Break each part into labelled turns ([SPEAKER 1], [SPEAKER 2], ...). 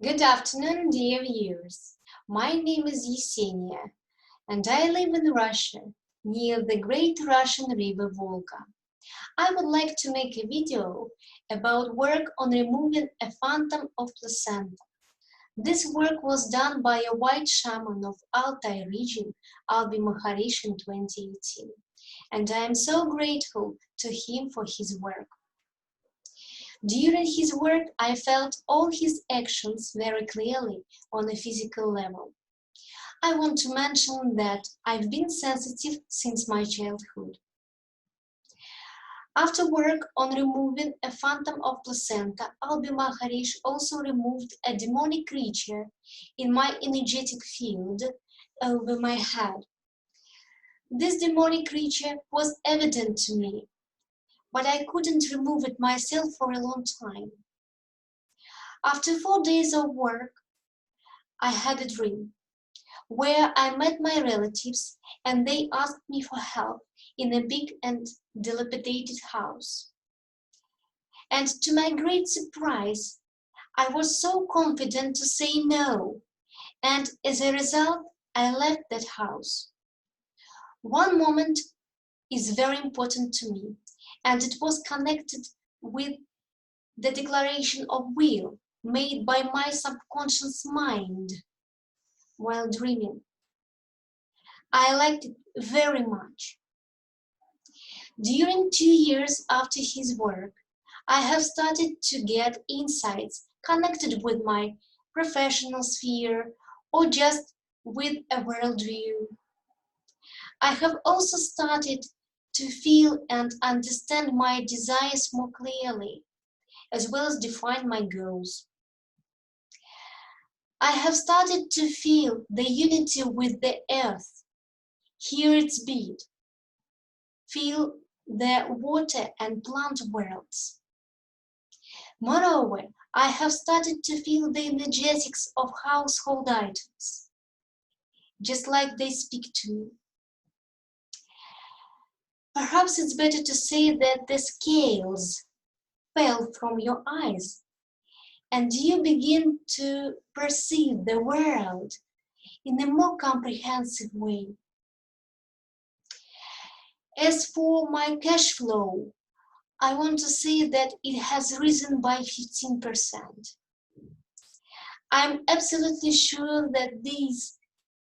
[SPEAKER 1] Good afternoon, dear viewers. My name is Yesenia, and I live in Russia, near the great Russian river Volga. I would like to make a video about work on removing a phantom of placenta. This work was done by a white shaman of Altai region, Albi Maharishi, in 2018, and I am so grateful to him for his work. During his work, I felt all his actions very clearly on a physical level. I want to mention that I've been sensitive since my childhood. After work on removing a phantom of placenta, Albi Maharishi also removed a demonic creature in my energetic field over my head. This demonic creature was evident to me, but I couldn't remove it myself for a long time. After 4 days of work, I had a dream where I met my relatives and they asked me for help in a big and dilapidated house. And to my great surprise, I was so confident to say no, and as a result, I left that house. One moment is very important to me, and it was connected with the declaration of will made by my subconscious mind while dreaming. I liked it very much. During 2 years after his work, I have started to get insights connected with my professional sphere or just with a worldview. I have also started to feel and understand my desires more clearly, as well as define my goals. I have started to feel the unity with the earth, hear its beat, feel the water and plant worlds. Moreover, I have started to feel the energetics of household items, just like they speak to me. Perhaps it's better to say that the scales fell from your eyes and you begin to perceive the world in a more comprehensive way. As for my cash flow, I want to say that it has risen by 15%. I'm absolutely sure that these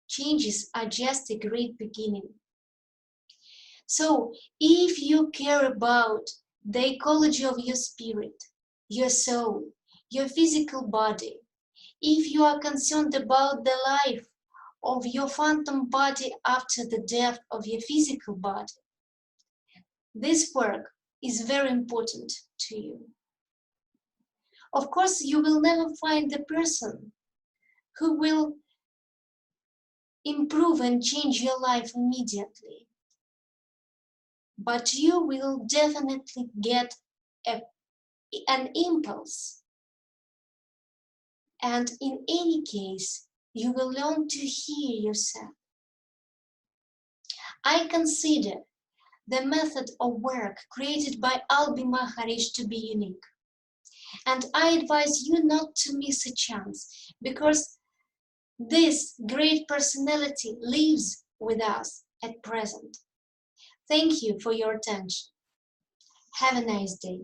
[SPEAKER 1] changes are just a great beginning. So, if you care about the ecology of your spirit, your soul, your physical body, if you are concerned about the life of your phantom body after the death of your physical body, this work is very important to you. Of course, you will never find the person who will improve and change your life immediately. But you will definitely get an impulse. And in any case, you will learn to hear yourself. I consider the method of work created by Albi Maharishi to be unique. And I advise you not to miss a chance, because this great personality lives with us at present. Thank you for your attention. Have a nice day.